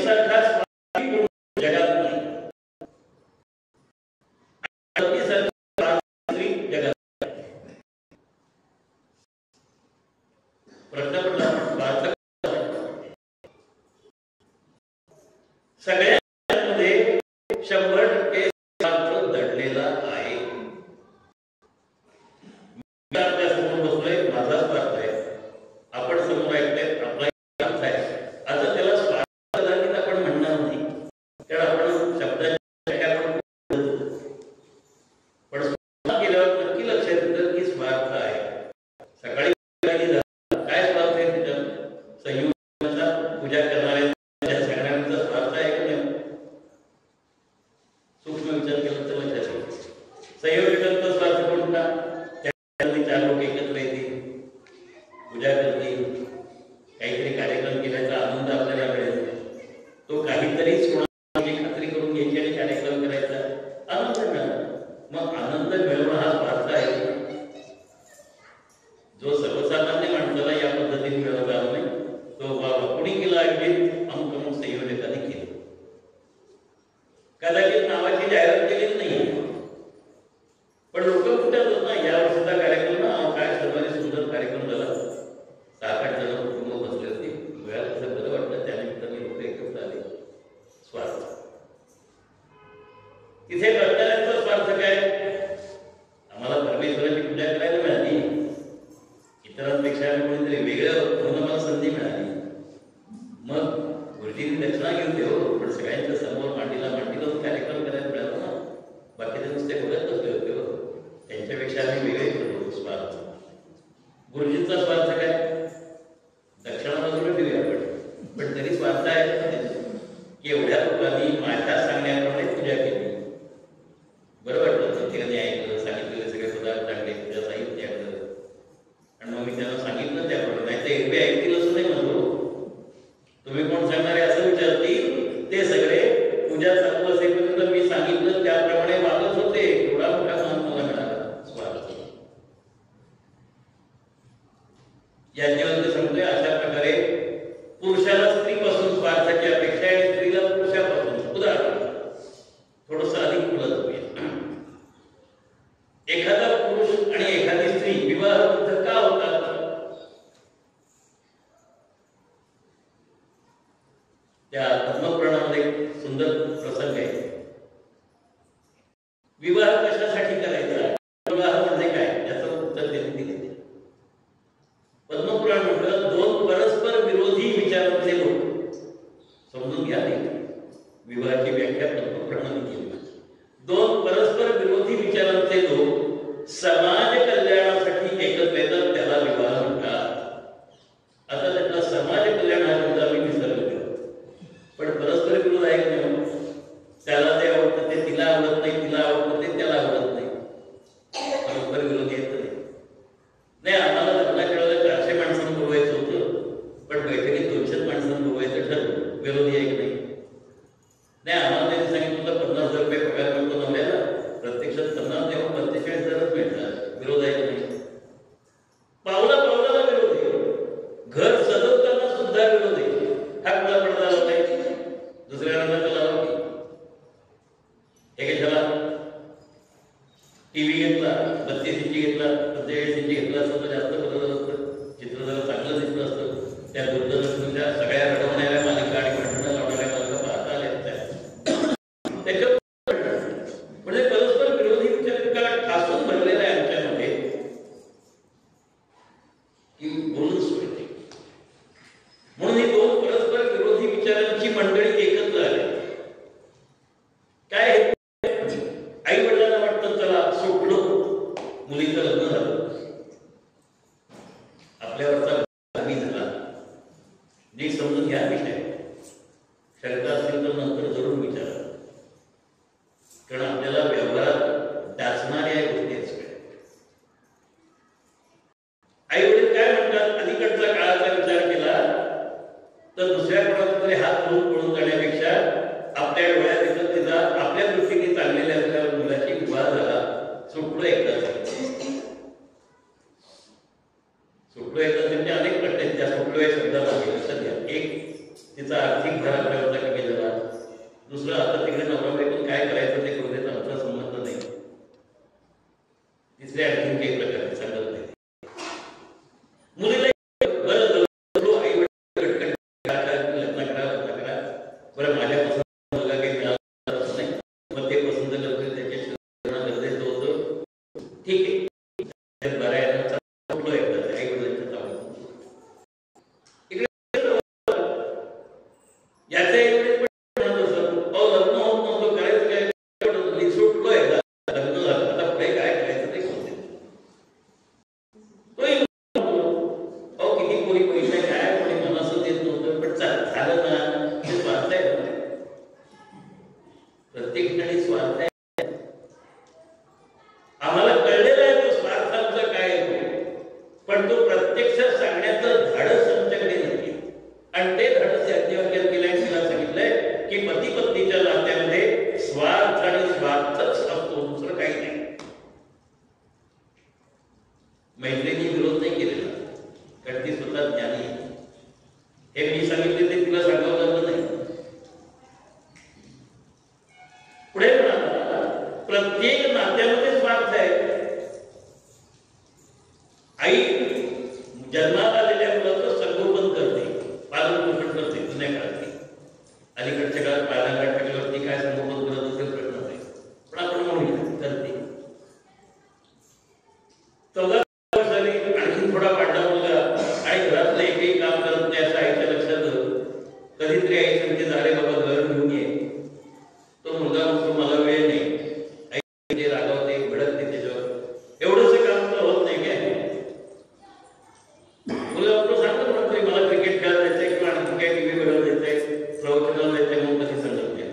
सारखा स्वार्थी पुरुष जगात नाही, जगात प्रश्न पडला स्वार्थ सगळ्यांमध्ये 100% स्वार्थ दडलेला आहे. आपल्या समोर बसलोय, माझा स्वार्थ आहे, आपण समोर ऐकतोय, आपला स्वार्थ आहे. आता त्याला स्वार्थ दाखवत आपण म्हणणार नाही, कारण आपण शब्दाच्या पण केल्यावर नक्की लक्षात येतं की स्वार्थ आहे. सकाळी काय स्वार्थ आहे तिथं? संयुक्ताचा पूजा करणाऱ्या सगळ्यांचा स्वार्थ आहे का नाही? सूक्ष्म विचार केला तर लक्षात येईल. संयोजकांचा स्वार्थ कोणता? 4 लोक एकत्र येतील, पूजा करतील, काहीतरी कार्यक्रम केल्याचा आनंद आपल्याला मिळेल, तो काहीतरी सोडायची खात्री करून घ्यायची आणि कार्यक्रम करायचा, आनंद मिळाला. मग आनंद मिळवणं हा स्वार्थ आहे. जो सर्वसामान्य माणसाला या पद्धतीने मिळवणार नाही, तो बाबा कुणी केला आयोजित? अमुक अमुक संयोजकांनी केलं. कदाचित नावाची जाहिरात केलेली नाही, पण लोक कुठे जातात ना, या वर्षाचा कार्यक्रम ना, काय सर्वांनी सुंदर कार्यक्रम झाला, 7-8 जण कुटुंब बसले होते, वेळात असं बरं वाटलं, त्यानिमित्ताने लोक एकत्र आले. स्वार्थ तिथे करणाऱ्यांचा स्वार्थ काय? आम्हाला परमेश्वराची पूजा करायला मिळाली, इतरांपेक्षा कोणीतरी वेगळं होणं मला संधी मिळाली, मग गुरुजींनी दक्षिणा घेऊन देऊ, पण सगळ्यांच्या समोर मांडीला कार्यक्रम करायला मिळाला ना. बाकीचे नुसते बघत बसले होते हो, त्यांच्यापेक्षा आम्ही वेगळे करतो. स्वार्थ. गुरुजींचा स्वार्थ काय? दक्षिणा बाजूला ठेवूया आपण, पण तरी स्वार्थ आहे की एवढ्या लोकांनी माझ्या सांगण्याप्रमाणे पूजा केली, बरं वाटलं, प्रत्येकाने ऐकलं, सांगितलेले सगळे पदार्थ टाकले, पूजा साहित्य आणलं, आणि मग मी त्यांना सांगितलं त्याप्रमाणे. नाही तर एवढे ऐकतील असं नाही म्हणतो, तुम्ही कोण सांगणारे असं विचारतील. ते सगळे पूजा चालू असेपर्यंत मी सांगितलं त्याप्रमाणे वागत होते. एवढा मोठा मान मला मिळाला. स्वार्थ. याच्यावर सांगतोय अशा प्रकारे पुरुषाला स्त्रीपासून स्वार्थाची अपेक्षा आहे आणि स्त्रीला पुरुषापासून. उदाहरण थोडस अधिक बोलत होईल. एखादा पुरुष आणि एखादी स्त्री विवाहबद्ध का होतात? त्या पद्मपुराणामध्ये सुंदर प्रसंग आहे. विवाह कशासाठी करायचा? विवाह म्हणजे काय? याचं उत्तर त्यांनी दिले. पद्मपुराण म्हटलं 2 परस्पर विरोधी विचारांचे लोक. समजून घ्या नाही, विवाहाची व्याख्या पद्मपुराणाने केली. 2 परस्पर विरोधी विचारांचे लोक समाज कल्याणासाठी एकत्र येतात, त्याला विवाह म्हणतात. आता त्यातला समाज कल्याण हा शब्द आम्ही विसरलो, पण परस्पर विरोध आहे की नाही? त्याला ते आवडतं ते तिला आवडत नाही, तिला आवडतं ते त्याला आवडत नाही, परस्पर विरोध येत नाही. आम्हाला लग्न कळलं 400 माणसांना बोलवायचं होतं, पण बैठकीत 200 माणसांना बोलवायचं ठरलं. विरोधी आहे की नाही? आम्हाला त्यांनी सांगितलं 50,000 रुपये पगार मिळतो नवऱ्याला, प्रत्यक्षात 50 देऊन 45,000च मिळतात. विरोध आहे की नाही? पावला पावलाला विरोध आहे. घर सजवताना सुद्धा विरोध आहे. हा कुठला पडदा लावलाय? दुसऱ्या रंगाचा लावा की हे कशाला? टीव्ही घेतला, 32 इंची घेतला, 45 इंची घेतला असतं तर जास्त बदल असतं, चित्र जरा चांगलं दिसलं असतं. त्या दूरदर्शनच्या सगळ्या रडवणाऱ्या मालिका आणि भांडणं लावणाऱ्या मालिका पाहता आल्या त्याच्या म्हणजे परस्पर विरोधी विचार ठासून भरलेला आहे आमच्यामध्ये की बोलून सोडते. म्हणून ही 2 परस्पर विरोधी विचारांची मंडळी एकत्र आली. काय आई वडिलांना वाटतं चला सोडलो, मुलीचं लग्न झालं, आपल्यावरचा कमी झाला. नीट समजून घ्या विषय. शंका असेल तर नंतर जरूर विचारा, कारण आपल्याला व्यवहारात डाचणाऱ्या गोष्टी आहेत सगळ्या. आई वडील काय म्हणतात? अलीकडचा काळाचा विचार केला तर दुसऱ्या कोणाचा तरी हात धरून पळून जाण्यापेक्षा आपल्या डोळ्यात दिसत तिचा आपल्या दृष्टीने चाललेल्या असल्यावर मुलाची विवाह झाला, सुटलो एकदाच. सुटलो एकदाच म्हणजे अनेक प्रश्न त्या सुटलो या शब्दाला लक्षात घ्या. एक, तिचा आर्थिक भार आपल्यावरचा कमी बरं माझ्या पसंत मुलगा काही मिळाला असं नाही, मग ते पसंत करते त्याच्याशी करणं गरजेचं होतं. ठीक आहे, बरं आहे ना, चांगलं एकदा आई वडिलांच्या ताब्यात याचे एवढे पण म्हणत असत, अहो लग्न होत नव्हतं, करायचं काय, सुटलो एकदा लग्न झालं, आता पुढे काय करायचं ते कोणते अहो किती कोणी पैसे काय कोणी मनाचं देत नव्हतं, पण झालं ना, ते स्वार्थ आहे ना, प्रत्येक ठिकाणी स्वार्थ आहे. आम्हाला कळलेला आहे तो स्वार्थ आमचा काय येतो, पण तो प्रत्यक्षात सांगण्याचं धाडस आमच्याकडे नाही. आणि ते धाडस याज्ञवल्क्यात केलंय, तिला सांगितलंय की पती पत्नीच्या नात्यामध्ये स्वार्थ आणि स्वार्थच असतो, दुसरं काही नाही. मैत्रिणी विरोध नाही केलेला, कारण ती स्वतः ज्ञानी. हे मी सांगितले ते तिला सांगावं लागलं नाही. पुढे म्हणाला प्रत्येक नात्यामध्ये स्वार्थ आहे. आई जन्माला आलेल्या मुलाचं संगोपन करते, पालन पोषण करते. जुन्या काळात, अलीकडच्या काळात पालनाकडे टाकल्यावरती काय संगोपन करत असेल प्रश्न नाही, पण आपण म्हणूया करते. 14 वर्षांनी आणखी थोडा वाढला मुलगा आणि घरातलं एकही काम करत नाही असं आईच्या लक्षात आलं. कधीतरी आई सांगते, झाले बाबा घर घेऊन ये. तो मुलगा म्हणतो मला वेळ नाही. आई रागावते, भडकते त्याच्यावर, एवढंच काम तर होत नाही काय. मुलगा म्हणतो सांगतो म्हणतोय मला क्रिकेट खेळायला जायचंय किंवा आणखी काय टीव्ही बघायला जायचंय, प्रवचनाला जायचंय म्हणून कधी सांगत नाही,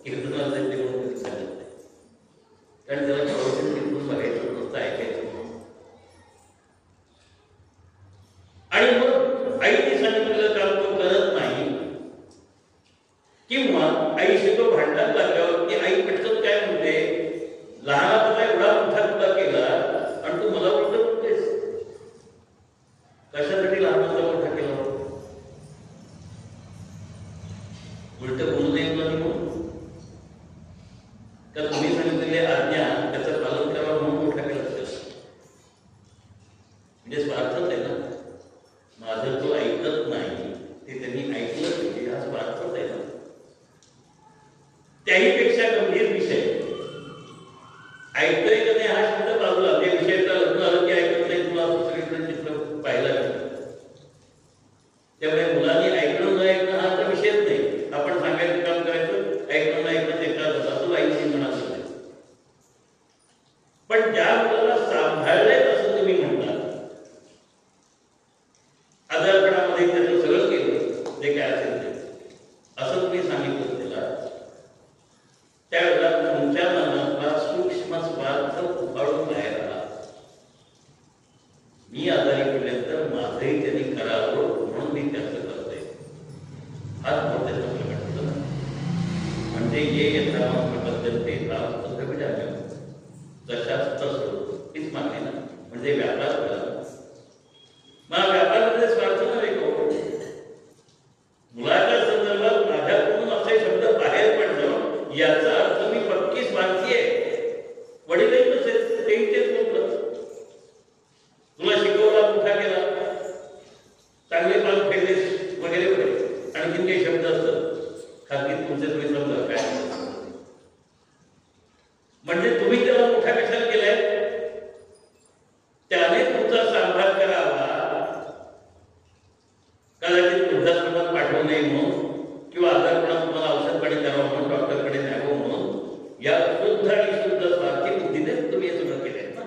कीर्तनाला जायचंय म्हणून कधी सांगत नाही, कारण त्याला प्रवचन कीर्तन बघायचं नुसतं ऐकायचं. आणि मग आईने सांगितलेलं काम तो करत नाही, किंवा आईशी तो भांडणात लागल्यावर ती आई पटकन काय म्हणते, लहानाचा एवढा मोठा तुला केला आणि तू मला उलट म्हणतेस, कशासाठी लहानाचा मोठा केला? उलट बोलू नये म्हणून का तुम्ही सांगितलेली आज्ञा त्याचं पालन करावं म्हणून मोठा केला असेल? म्हणजे स्वार्थच आहे ना. माझं तो ऐकत नाही ते त्यांनी ऐकलं पाहिजे, हा स्वार्थच आहे ना. त्याहीपेक्षा गंभीर विषय, ऐकतोय का नाही हा शब्द बाजूला, त्या विषयाचा लग्न आलं की ऐकत नाही, तुला सगळीकडे चित्र पाहायला लागतं. त्यामुळे मुलांनी ऐकणं न ऐकणं हा तर विषयच नाही. आपण सांगायचं काम करायचं, ऐकणं न ऐकणं त्याच्यात असं आईची म्हणाचं नाही. पण ज्या मुलाला सांभाळलंय असं तुम्ही म्हणता, आजारपणामध्ये त्याचं सगळं केलं जे काय असेल ते, असं तुम्ही सांगितलं त्याला, त्यावेळेला तुमच्या मनातला सूक्ष्म स्वार्थ उभारून बाहेर आला. मी आजारी पडल्यानंतर माझंही त्यांनी करावं म्हणून मी त्याचं करतोय, हाच मोठ्या चांगलं वाटतं. म्हणजे ये यथा पद्धती जशाच तसं हीच मागणी ना. म्हणजे व्यापार करा, मला व्यापारामध्ये स्वार्थ नाही का. मुलाच्या संदर्भात माझ्याकडून असे शब्द बाहेर पडणं याचा अर्थ मी पक्की स्वार्थी आहे. वडीलही तसेच, तेही तेच म्हटलं, तुला शिकवला, मोठा केला, चांगले पाल फेडलेस वगैरे वगैरे आणखीन काही शब्द असतात खाजगीत तुमचे तुम्ही समजा काय. म्हणजे तुम्ही त्याला मोठा कशाला केलाय, त्याने तुमचा सांभाळ करावा, कदाचित वृद्धाश्रमात पाठवू नये म्हणून, किंवा आजारपणात तुम्हाला औषध पाणी करावं म्हणून, डॉक्टरकडे न्यावं म्हणून, या शुद्ध आणि शुद्ध स्वार्थी बुद्धीने तुम्ही हे सगळं केलंय ना.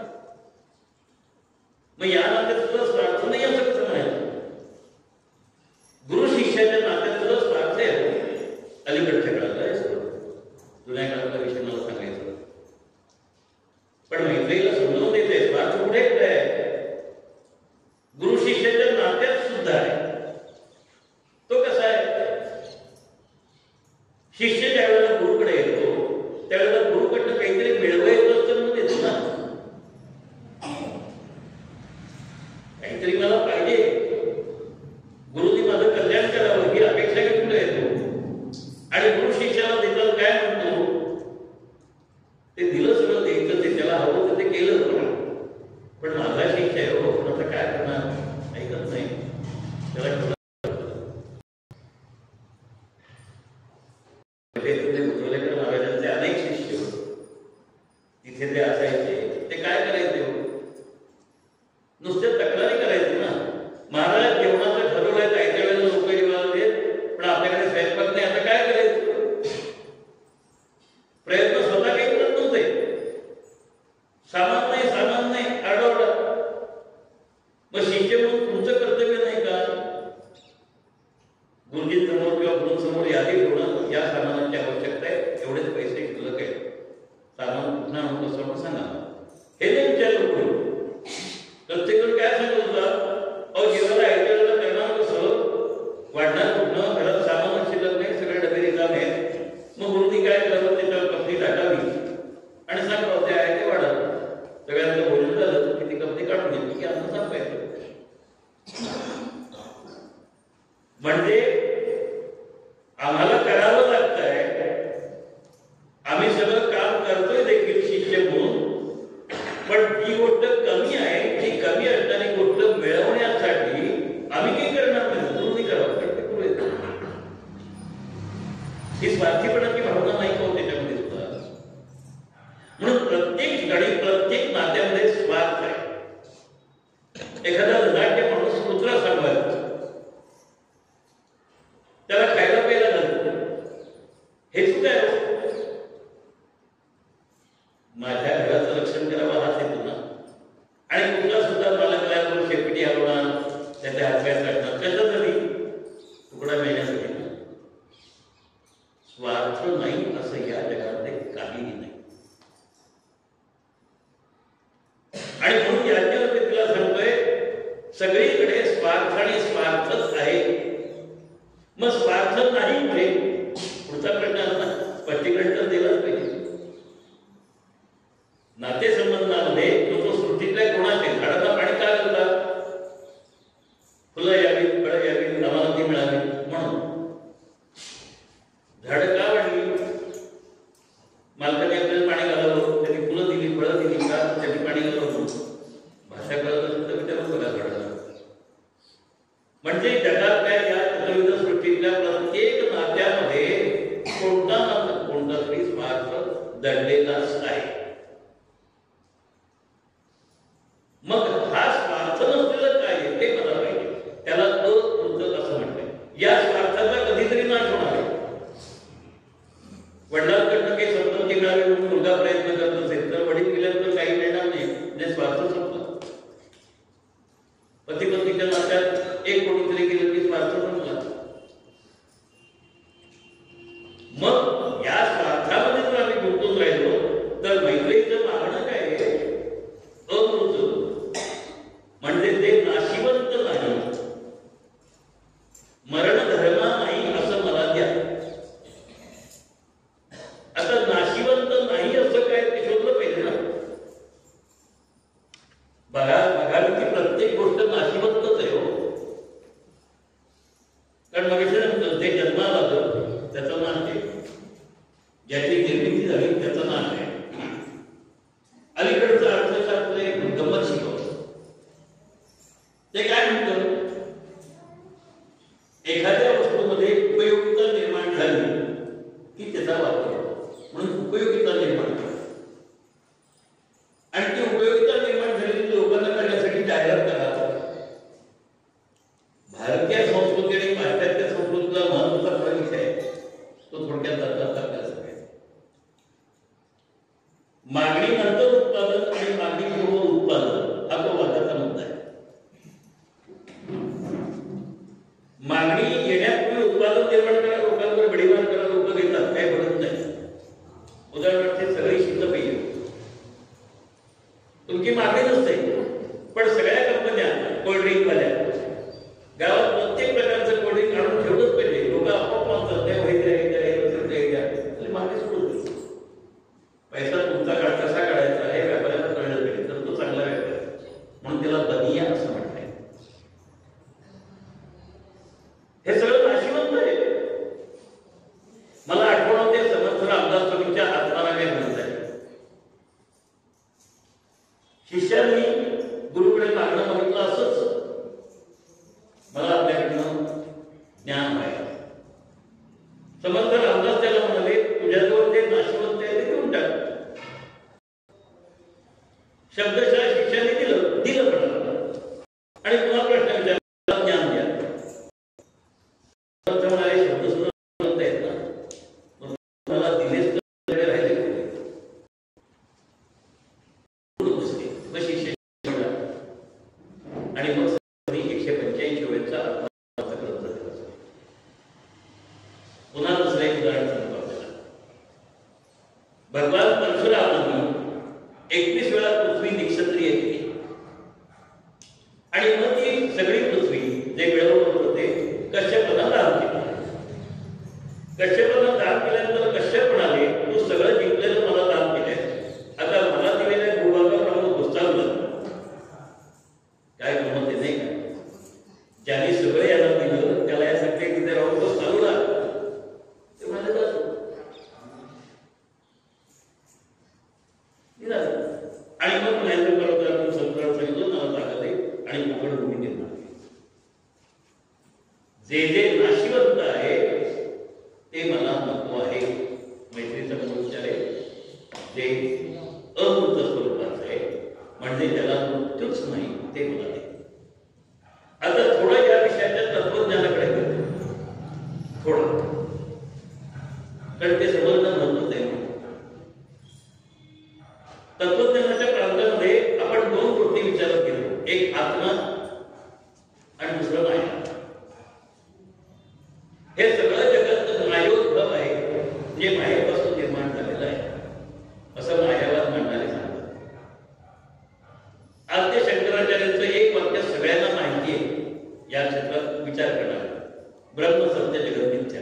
मग या नात्यात सुद्धा स्वार्थ नाही असं कसं म्हणायचं? गुरु शिष्याच्या नात्यात सुद्धा स्वार्थ आहे. अलीकडच्या काळात आहे, जुन्या काळातला विषय मला सांगायचं, पण मैत्रीला समजून देते स्वार्थ कुठे आहे. गुरु शिष्याच्या नात्यात सुद्धा आहे. तो कसा आहे, शिष्य ज्या वेळेला गुरुकडे येतो त्यावेळेला गुरुकडनं काहीतरी मिळवायचं असतं म्हणून येतो ना. काहीतरी मला पाहिजे, गुरुनी माझं कल्याण करावं ही अपेक्षा घेऊन येतो. आणि गुरु शिष्याला देताना काय म्हणतो, ते दिलं सगळं द्यायचं, ते त्याला हवं तर ते केलं. पण माझा शिष्य आहे हो, आता काय करणार, ऐकत नाही, त्याला गाडी ठेवणं, या सामानाची आवश्यकता आहे, एवढेच पैसे शिल्लक आहेत, सामान कुठं आणून कसं आपण सांगा. हे नाही विचारलं कोणी. प्रत्येकजण काय सांगत होता, अहो जेवायला ऐकायला करणार कसं, वाढणार कुठनं, घरात सामान शिल्लक नाही, सगळे डबे रिकामे आहेत, मग गुरुनी काय करावं, त्याच्यावर कपडी टाकावी आणि सांगावं ते आहे ते वाढावं. सगळ्यांचं भोजन झालं की ती कपडी काढून घेतली की अन्न संपायचं. म्हणजे आम्हाला करावं लागतंय, आम्ही सगळं काम करतोय देखील शिष्य म्हणून, पण जी गोष्ट कमी आहे ती कमी असणारी गोष्ट मिळवण्यासाठी आम्ही काही करणार नाही, गुरुनी करावं लागतं. करू येतं ही स्वार्थीपणाची भावना नाही का त्याच्यामध्ये सुद्धा. म्हणून प्रत्येक ठिकाणी प्रत्येक नात्यामध्ये स्वार्थ आहे. एखादा धनाढ्य माणूस कुत्रा सांभाळतो, त्याला खायला प्यायला घालतो, हे सुद्धा माझ्या घराचं रक्षण करावं हाच हेतू ना. आणि कुत्रा सुद्धा मला गळ्यावर शेपटी हलवणार, त्याच्या हातपाय काढणार, कशासाठी, तुकडा मिळण्यासाठी ना. स्वार्थ नाही असं या जगामध्ये काहीही नाही. आणि म्हणून याच्यामध्ये तिला सांगतोय सगळीकडे स्वार्थ आणि स्वार्थच आहे. मग स्वार्थ नाही म्हणजे पुढचा प्रश्न असता स्पष्टीकरण तर दिलंच पाहिजे. नातेसंबंधामध्ये लोक सृष्टीतल्या कोणाचे झाडाला पाणी का घालतात, फुलं यावी, फळं यावी, आम्हाला ती मिळावी म्हणून. झाड का वाढली, मालकाने आपल्याला पाणी घालावं, त्यांनी फुलं दिली, फळं दिली का, त्यांनी पाणी घालावं. भाषा कळत असेल तर विचारून बघा झाडाला. म्हणजे जगात काय या चतुर्विध सृष्टीतल्या प्रत्येक नात्यामध्ये कोणता ना कोणता तरी स्वार्थ दडलेलाच आहे. मग हा स्वार्थ नसलेलं काय आहे ते मला पाहिजे, त्याला अकृत असं म्हणतात. या स्वार्थाचा कधीतरी नाश होणार आहे. वडिलांकडनं काही संपत्ती मिळावी म्हणून मुलगा प्रयत्न करत असेल तर वडील गेल्यानंतर काही मिळणार नाही, म्हणजे स्वार्थ संपला. पती पत्नीच्या नात्यात एक कोणीतरी गेलं की स्वार्थ संपला. मग या स्वार्थामध्ये जर आम्ही गुंतून राहिलो तर मैत्रीचं मागणं काय आहे, अमृत, म्हणजे ते नाशिवंत नाही, मरण धर्मा नाही असं मला द्या. आता नाशिवंत नाही असं काय ते शोधलं पाहिजे ना. बघावी की प्रत्येक गोष्ट नाशिवंतच आहे हो. कारण मग ते जन्माला आलं त्याचा नाश आहे, ज्याची निर्मिती झाली त्याचा नाश आहे. अलीकडचं अर्थशास्त्र एक गंमत शिकवतं. ते काय म्हणतं, एखाद्या वस्तूमध्ये उपयोगिता निर्माण झाली की त्याचा वापर म्हणून उपयोगिता निर्माण करा. आणि ती उपयोगिता निर्माण झालेली लोकांना करण्यासाठी जाहिरात करा. भारतीय संस्कृती आणि पाश्चात्य संस्कृतीला महत्वाचा फरक आहे, तो थोडक्यात आपल्याला सांगायचा. मागणी नंतर उत्पादन आणि मागणी पूर्व उत्पादन हा तो वादाचा मुद्दा आहे. मागणी येण्यापूर्वी उत्पादन निर्माण करा, लोकांवर बडीवार करा, लोक घेतात, काय पडत नाही. उदाहरणार्थ सगळी शिकलं पाहिजे, तुमची मागणी नसते, पण सगळ्या कंपन्या कोल्ड्रिंक वाल्या गावात प्रत्येक प्रकारचं कोल्ड्रिंक आणून ठेवलंच पाहिजे. लोक आपोआप मागतात, नाही मागणी सोडून दे. पैसा तुमचा कसा काढायचा हे व्यापाऱ्याला कळलं पाहिजे, तर तो चांगला व्यापारी, म्हणून त्याला बनिया असं म्हणताय. हे सगळं नाशिवंत आहे. मला आठवण होते समर्थ रामदास स्वामींच्या आत्मारामे ग्रंथ आहे. शिष्यांनी गुरुकडे मागणं मागितलं असंच, मला आपल्याकडनं ज्ञान आहे. समर्थ रामदास त्याला म्हणाले, तुझ्याजवळ ते नाशिवंत आहे ते देऊन टाक. शब्दशः शिष्याने दिलं आणि पुन्हा प्रश्न विचारला, ज्ञान द्या. म्हणाले शब्द सुद्धा आहेत ना, मला दिलेच राहिले शिष्य. आणि मग 185 वेळचा ग्रंथ पुन्हा भगवान परशुरामांनी 21 वेळा पृथ्वी निक्षत्रिय केली आणि मग ती सगळी पृथ्वी जे मिळवत होते कश्यपाला दान केलं. कश्यपाला दान केल्यानंतर कश्यप म्हणाले, तू सगळं जिंकलेलं मला दान केलंय, आता मला दिलेल्या भूभागाप्रमाणे घुसतावलं काय गमत आहे नाही का? ज्यांनी सगळं याला दिलं त्याला या सगळे तिथे राहून तो चालू ते म्हणाले जातो आणि मग महेंद्र पर्वताला संतराला सांगितलं मला ताकद आहे आणि मोकळ भूमी निर्माण केली. जे जे नाशिवंत आहे ते मला नको आहे. मैत्रीचा विचार आहे जे अमृत स्वरूपाचं आहे म्हणजे त्याला मृत्यूच नाही ते मला दे. आता थोडं या विषयाच्या तत्वज्ञानाकडे घेतो थोडं, कारण ते समजणं महत्वाचं आहे. तत्वज्ञानाच्या प्रांतामध्ये आपण दोन गोष्टी विचारात घेतो, एक आत्मा आणि दुसरं माया. हे सगळं जगत मायोद्भव आहे, जे मायेपासून निर्माण झालेलं आहे असं मायावाद म्हणणारे सांगतात. आद्य शंकराचार्यांचं एक वाक्य सगळ्यांना माहिती आहे या क्षेत्रात विचार करणार, ब्रह्म सत्य जगत मिथ्या.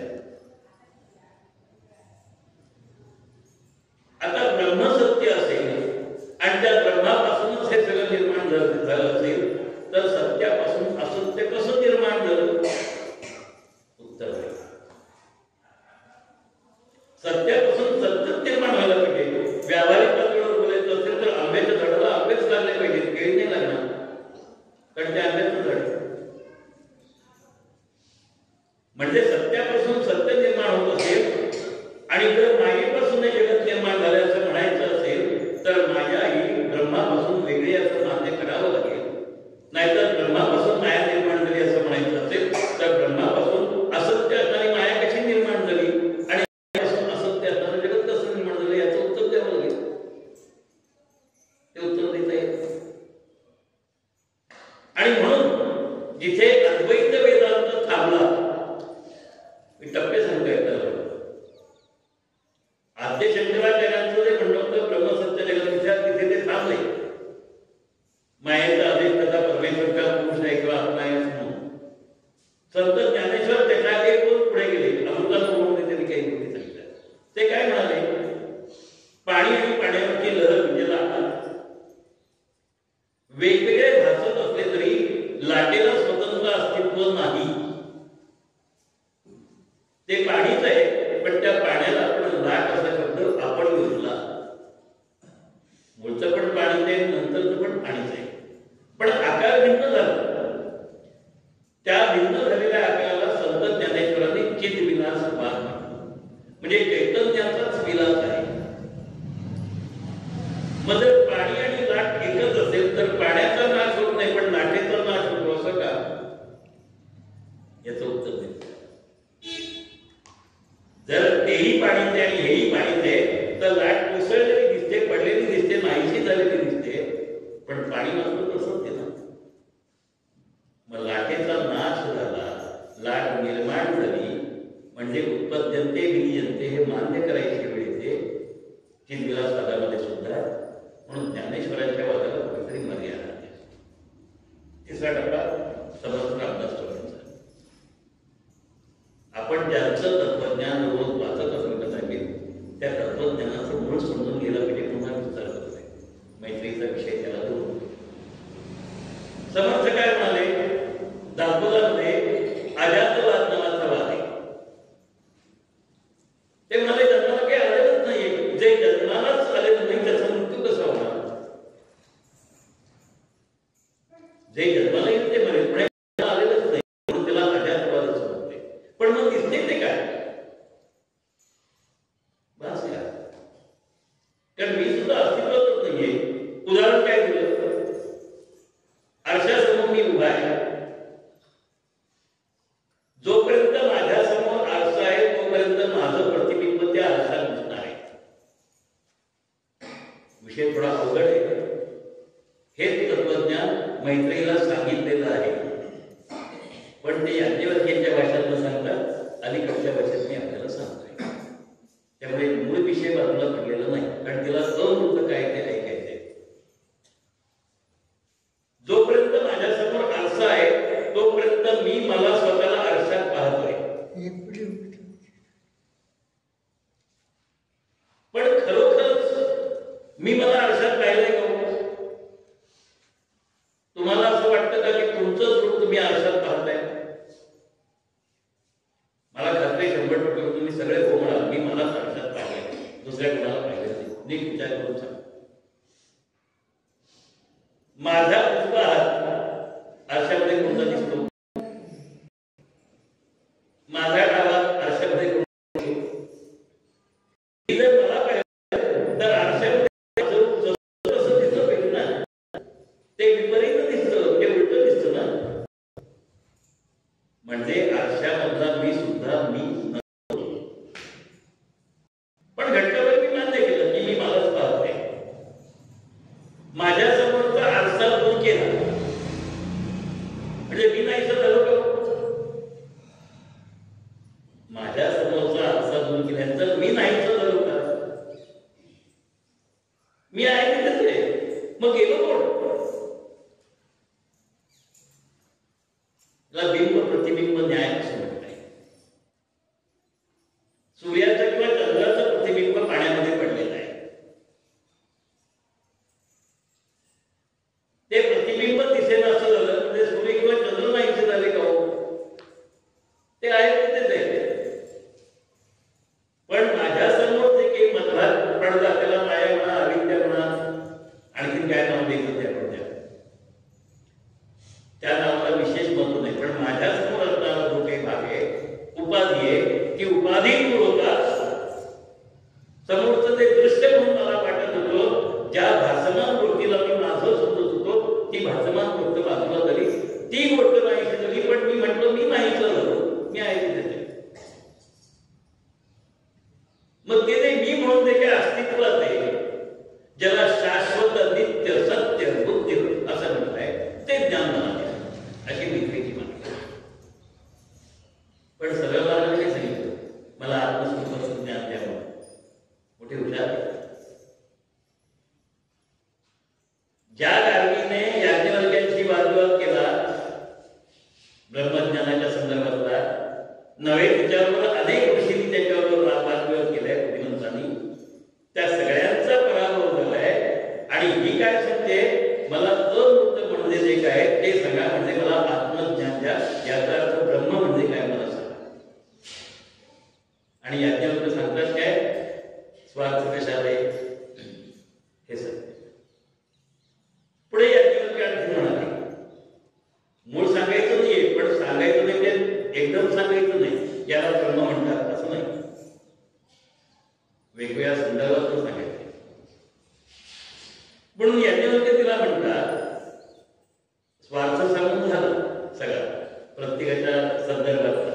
आता ब्रह्म सत्य असेल आणि त्या ब्रह्मापासूनच हे सगळं निर्माण झालं असेल तर सत्यापासून असत्य कसं निर्माण झालं? उत्तर आहे सत्यापासून सत्य निर्माण व्हायला पाहिजे. व्यावहारिक पातळीवर बोलायचं असेल तर आंब्याच्या झाडाला आंबेच लागले पाहिजे, केळी नाही लागणार, कारण ते आंब्याचं झाड. म्हणजे सत्यापासून सत्य निर्माण होत असेल आणि जर मायेपासून जगत निर्माण झालं असं म्हणायचं असेल तर माया ही ब्रह्मापासून वेगळी असं मान्य करावं लागेल. नाहीतर ब्रह्मापासून माया निर्माण झाली असं म्हणायचं असेल तर ब्रह्मापासून असत्य असणारी माया कशी निर्माण झाली आणि असत्य असणारं जगत कसं निर्माण झालं याचं उत्तर द्यावं लागेल. ते उत्तर देता येत आणि म्हणून जिथे अद्वैत वेदांत थांबला, मी टप्पे सांगतो येतात. आद्य शंकराचार्यांचं जे म्हणणं होतं ब्रह्मसत्य जगत मिथ्या, तिथे ते थांबले. मायेचा अधिष्ठाता परमेश्वरचा पुरुष आहे किंवा आत्मा आहे असं म्हणून संत ज्ञानेश्वर त्याच्या एक पुढे गेले. अमृताचं म्हणून त्यांनी काही गोष्टी सांगितल्या. ते काय म्हणाले, पाणी आणि पाण्यावरची लहर म्हणजे लाटा वेगवेगळे भासत असले तरी लाटेला स्वतंत्र अस्तित्व नाही. ते पाणीच आहे पण त्या पाण्याला आपण लाट असा शब्द आपण घेतला. मूळचं पण पाणीच आहे, नंतरचं पण पाणीच आहे, पण आकार भिन्न झाला. त्या भिन्न झालेल्या आकाराला संत ज्ञानेश्वरांनी चित विलास भाग म्हणजे चैतन्याचाच विलास आहे. मग जर पाणी आणि लाट एकच असेल तर पाण्याचा नाश होत नाही पण लाटेचा नाश होतो असं का? याचं उत्तर देत. जर तेही पाणीच आहे आणि हेही पाणीच आहे तर लाट कोसळलेली दिसते, पडलेली दिसते, नाहीशी झालेली दिसते, पण पाणी मात्र तसंच आहे ना. मग लाटेचा नाश झाला, लाट निर्माण झाली म्हणजे उत्पद्यन्ते विनियन्ते हे मान्य करायची वेळ येते. चिन्हविलास वादामध्ये सुद्धा म्हणून ज्ञानेश्वरांच्या वादाला कुठेतरी मर्यादा आहे. तिसरा टप्पा समर्थ अभ्यास करायचा. आपण ज्यांचं तत्वज्ञान रोज वाचत असेल कदाचित त्या तत्वज्ञानाचं मूळ समजून गेलं पाहिजे. पुन्हा विस्तार करत आहे मैत्रीचा विषय त्याला धरून. समर्थ काय म्हणाले, दाखवल्यामध्ये अजातवाद नावाचा वाद आहे. ते म्हणाले जन्माला काही आलेलंच नाहीये, जे जन्मालाच आलेलं नाही त्याचा मृत्यू कसा होणार? जे जन्माला येईल ते मरेल पण आलेलंच नाही म्हणून त्याला अजातवाद असं म्हणते. पण मग दिसते ते काय? बस का? कारण मी सुद्धा अस्तित्वातच नाहीये. उदाहरण काय दिलं, आरशासमोर मी उभा आहे. जोपर्यंत माझ्यासमोर आरसा आहे तोपर्यंत माझं प्रतिबिंब त्या आरशात दिसणार आहे. विषय थोडा अवघड आहे. हेच तत्वज्ञान मैत्रीला सांगितलेलं आहे पण ते याज्ञवल्क्यांच्या भाषेत न सांगता अलीकडच्या भाषेत मी आपल्याला सांगतोय. त्यामुळे मूळ विषय बाजूला पडलेला नाही. मी मला आरशात पाहिलंय का? तुम्हाला असं वाटतं का की तुमचं स्वरूप तुम्ही आरशात पाहताय? मला खात्री 100% तुम्ही सगळे हो म्हणाल मी मला आरशात पाहिलंय, दुसऱ्या कोणाला पाहिलं नाही. नीट विचार करून सांग. माझा उजवा हात आरशामध्ये कोणता दिसतो? माझा डावा आरशामध्ये कोणता दिसतो? जर मला पाहिलं तर आरशामध्ये कसं दिसलं पाहिजे ना, ते विपरीत दिसतं, ते उलट दिसतं ना. म्हणजे आरशामधला मी सुद्धा मी नसतो. पण घटकावर मी मान्य केलं की मी मलाच पाहतोय. माझ्या समोरचा आरसा दूर केला म्हणजे मी नाहीसं झालो का? माझ्या समोरचा आरसा दूर केल्यानंतर मी नाहीसं झालो का? मी आहे तिथेच आहे, मग गेलो कोण? बिंब प्रतिबिंब न्याय असं म्हणताय. सूर्याचं किंवा चंद्राचं प्रतिबिंब पाण्यामध्ये पडलेलं आहे. ते प्रतिबिंब दिसेना असं झालं म्हणजे सूर्य किंवा चंद्र नाहीसे झाले का? ते आहे तिथेच आहे. पण माझ्या समोर जे काही मधला पडदा, त्याला माया म्हणा, अविद्या म्हणा, आणखी काय नाव द्यायचं त्या पडद्याला, त्या नावाला विशेष महत्व नाही. पण माझ्या समोर असणारा जो काही भाग आहे, उपाधी आहे, ती उपाधी दूर होता. समोरचं ते दृश्य म्हणून मला वाटत होतं, ज्या भासमान गोष्टीला मी माझं समजत होतो, ती भासमान गोष्ट बाजूला झाली, ती गोष्ट नाहीशी झाली. पण मी म्हटलं मी नाहीच झालो, मी आहे तिथे. मग ते मी म्हणून जे काही अस्तित्वात आहे, ज्याला शाश्वत नित्य सत्य बुद्धी असं म्हणताय, ते ज्ञान मला अशी मित्रेची मागणी. पण सरळ मार्गाने काय सांगितलं? मला आत्मस्वरूपाचं ज्ञान द्यावं. मोठे हुशार. ज्या गार्गीने याज्ञवल्क्यांशी वादविवाद केला ब्रह्मज्ञानाच्या संदर्भातला, नव्हे त्याच्याबरोबर अनेक ऋषींनी त्याच्याबरोबर वादविवाद केलाय बुद्धिमंतांनी, त्या सगळ्यांचा पराभव झालाय. आणि ही काय सांगते, मला अमृत म्हणजे जे काय ते सांगा, म्हणजे मला आत्मज्ञान द्या. याचा अर्थ ब्रह्म म्हणजे काय मला सांगा. आणि याज्ञवल्क्य सांगतात काय, स्वार्थ कशाला आहे हे सांगते. पुढे याज्ञवल्क्य आणखी म्हणाले, मूळ सांगायचं नाहीये, पण सांगायचं नाही ते एकदम सांगायचं नाही, याला ब्रह्म म्हणतात असं नाही, वेगवेगळ्या संदर्भात सांगायचं. म्हणून याज्ञवल्क्य तिला म्हणतात, स्वार्थ सांगून झालं सगळं प्रत्येकाच्या संदर्भात.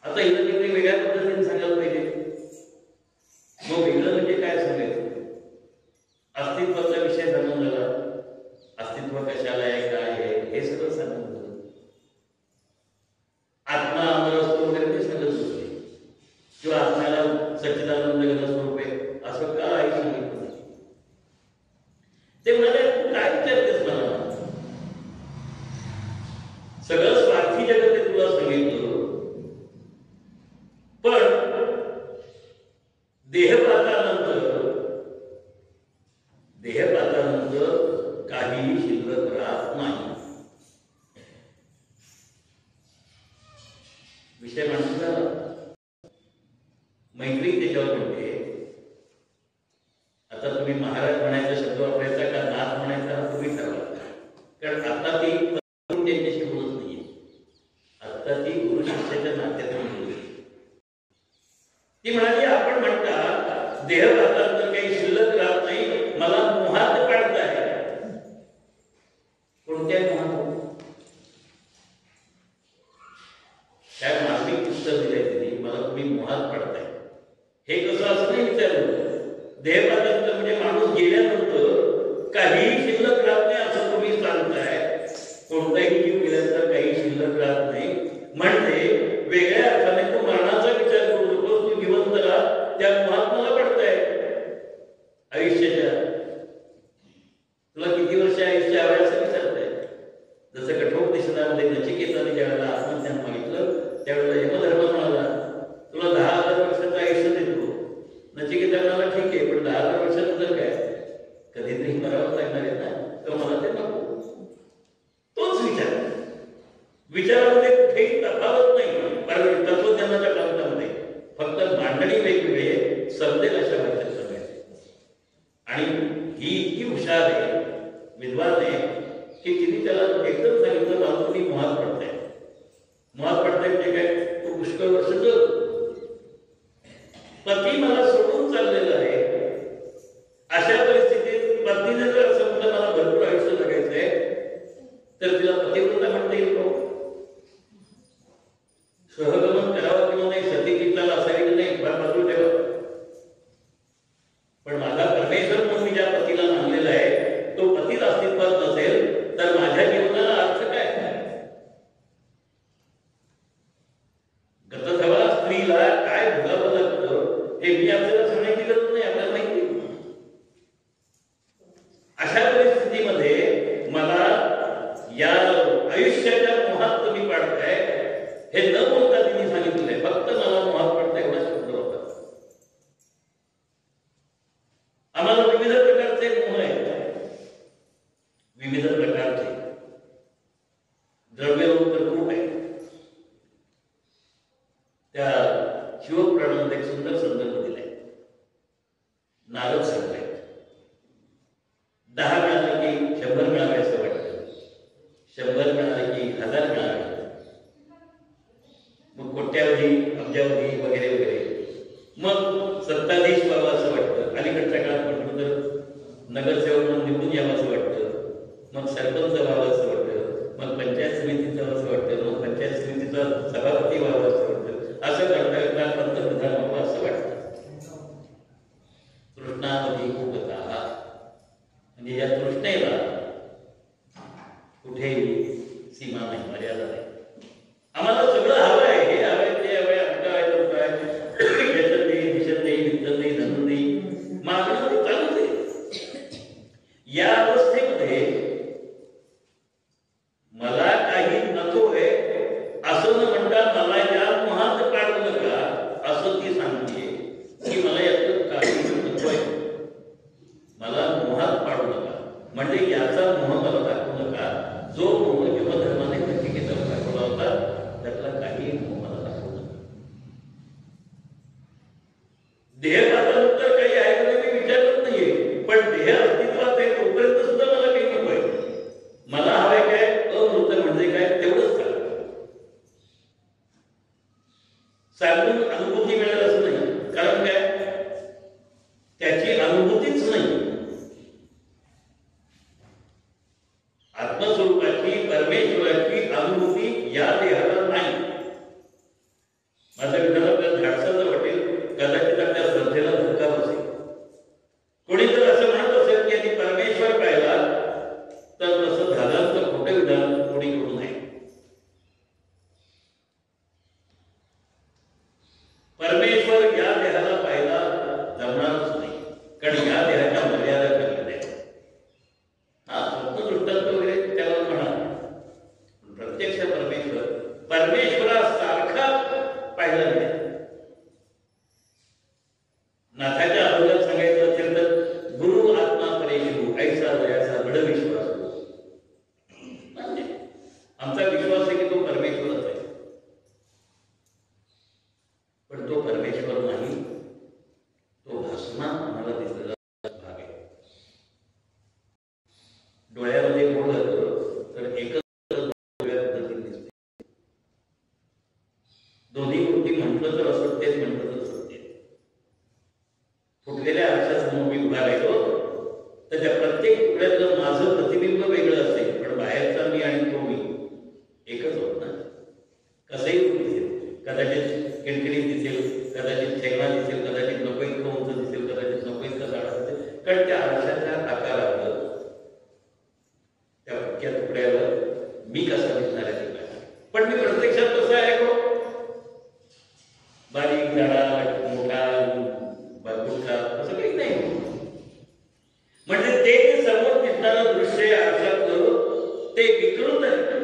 आता इथं किती वेगळ्या पद्धतीने सांगायला पाहिजे. मग वेगळं म्हणजे काय सांगायचं? अस्तित्वाचा विषय सांगून झाला, अस्तित्व कशाला आहे, काय आहे हे सगळं सांगून झालं. आत्मा अमर असतो वगैरे ते सांगत होते, किंवा आत्म्याला सच्चिदानंद घन स्वरूप आहे असं काय सांगितलं नाही. ते म्हणाले तू काय विचारतेस मला? सगळं स्वार्थी जगत आहे तुला सांगितलं, पण देहपातानंतर काही शिल्लक राहत नाही. विषय मांडून झाला. मैत्री त्याच्यावर म्हणते, आता तुम्ही महाराज म्हणायचा शब्द वापरायचा का नाथ म्हणायचा तुम्ही ठरवा. कारण आता ती त्यांच्याशी बोलत नाहीये, आता ती गुरु शिष्याच्या नात्यातून बोलते. ती म्हणाली, आपण म्हणता देहपातानंतर काही शिल्लक राहत नाही, मला मोहात पाडताय. कोणत्या मोहात? काय मार्मिक उत्तर दिलंय त्यांनी, मला तुम्ही मोहात पाडताय. हे कसं असं नाही विचारलं. देहपातानंतर म्हणजे माणूस गेल्यानंतर काही शिल्लक राहत नाही असं तुम्ही सांगताय. कोणताही जीव गेल्यानंतर काही शिल्लक राहत नाही म्हणजे वेगळ्या अर्थाने तू मरणाचा विचार करू नकोस, तू जिवंत राहा. त्या महात्माला पडताय आयुष्याच्या. तुला किती वर्ष आयुष्य हवं असं विचारताय. जसं कठोपनिषदामध्ये नचिकेताने ज्यावेळेला आत्मज्ञान मागितलं त्यावेळेला यमधर्म म्हणाला, तुला 10,000 वर्षाचं आयुष्य देतो. नचिकेता म्हणाला, ठीक आहे, पण 10,000 करावं लागणार आहे ना, तर मला ते नको. तोच विचारामध्ये कुठेही तफावत नाही. कारण तत्वज्ञानाच्या ग्रंथामध्ये फक्त मांडणी वेगवेगळे समजेल अशा भाषेत सांगायचे. आणि ही इतकी हुशार आहे, विद्वान आहे, की तिने त्याला एकदम सांगितलं, मला तुम्ही मोहात पडताय. मोहात पडताय म्हणजे काय, तो पुष्कळ वर्ष जग पती मला सोडून चाललेला आहे. अशा परिस्थितीत पत्नीने जर असं म्हटलं मला भरपूर आयुष्य जगायचंय, तर तिला पतिव्रता म्हणता येईल का? सहगमन करावं किंवा नाही, सती किल्ला असावी की नाही, बाजू ठेवा. पण माझा परमेश्वर म्हणून मी ज्या पतीला मानलेला आहे, तो पतीच अस्तित्वात नसेल तर माझ्या जीवनाला अर्थ काय? गतधवा स्त्रीला काय भोगावं लागतं हे मी आपल्याला सांगण्याची गरज नाही, आपल्याला माहिती. अशा परिस्थितीमध्ये मला या आयुष्याच्या मोहात तुम्ही पाडताय हे न बोलता तिने सांगितलंय, फक्त मला मोहात पडता एवढा शब्द होता. आम्हाला विविध प्रकारचे मोह आहेत, विविध प्रकारचे. द्रव्यरूप तर खूप आहे. त्या शिवपुराणामध्ये एक सुंदर संदर्भ दिलाय. नारद सांगताय 10 मिळाले की 100 मिळावे असं वाटतं, 100 मिळाले की 1000 मिळावे, मग कोट्यावधी, अब्जावधी वगैरे वगैरे. मग सत्ताधीश व्हावं असं वाटतं. अलीकडच्या काळात म्हटलं तर नगरसेवक म्हणून निवडून यावं असं वाटतं. मग सरपंच व्हावं असं वाटतं. मग पंचायत समितीचं असं वाटतं. मग पंचायत समितीचा सभापती व्हावं असं वाटतं. असं करता करता पंतप्रधान व्हावं असं वाटतं. तृष्णामध्ये खूपता, म्हणजे या तृष्णेला कुठेही सीमा नाही, मर्यादा नाही. आम्हाला सगळं हवं आहे, हे हवंय, ते हवंय, अमका आहे, तमका आहे, व्यसन नाही, दिशत नाही, विद्दत नाही, धन नाही, मागणं ते चालूच आहे. या अवस्थेमध्ये मला काही नकोय असं न म्हणता मला या मोहात पाडू नका असं ती सांगते की मला यातलं काही नकोय, मला मोहात पाडू नका. म्हणजे याचा मोह मला दाखवू नका. जो मोह यमधर्माने नचिकेताला दाखवला होता त्यातला काही मोह मला दाखवू नका. देहपातानंतर काही आहे का मी विचारत नाहीये, पण देह अस्तित्वात आहे तोपर्यंत सुद्धा मला काही नकोय. मला हवंय काय, अमृत म्हणजे काय तेवढंच का सांगून अनुभूती मिळेल असं नाही. कारण काय, त्याची अनुभूतीच नाही. आत्मस्वरूपाची, परमेश्वराची अनुभूती या देहाला नाही. माझ्या विधान आपल्याला धाडसाचं वाटेल, कदाचित आपल्या श्रद्धेला धक्का बसेल. कोणी जर असं म्हणत असेल की आधी परमेश्वर पाहिला तर तसं झालं तर खोटं विधान कोणी करू नये. परमेश्वर या देहाला पाहिला जमणारच नाही, कारण या देहाच्या मर्यादा ठरलेल्या आहेत. हा स्वप्नदृष्टांत वगैरे त्याला म्हणा, प्रत्यक्ष परमेश्वरासारखा पाहिला नाही. नाथाच्या अभंगात सांगायचं असेल तर गुरु आत्मा परेशु ऐसा दयाचा दृढ विश्वास. म्हणजे आमचा विश्वास आहे की तो परमेश्वरच आहे, पण तो परमेश्वर नाही, तो भासमान आम्हाला दिसलेला भाग आहे. डोळ्यामध्ये मोड घालतो तर एकच पद्धतीने दिसते. दोन्ही कृती म्हटलं तर असत्यच, म्हटलं तर सत्य. फुटलेल्या आरशासमोर मी उभा राहिलो तर त्या प्रत्येक तुकड्यातलं माझं प्रतिबिंब वेगळं असेल, पण बाहेरचा मी आणि तो मी एकच होत ना. कसंही दिसेल, कदाचित किणकिणीत दिसेल, कदाचित ठेंगणा दिसेल, कदाचित नको इतकं उंच दिसेल, कदाचित नको इतकं जाडा दिसेल. कारण त्या आरशाच्या आकारावर, त्या पक्क्या तुकड्यावर मी कसा दिसणार आहे ते. पण मी प्रत्यक्षात कसं आहे, को बारीक, जाडा, मोठा, बारकुटका असं काही नाही. म्हणजे ते समोर दिसणारं दृश्य आरशातलं ते विकृत आहे.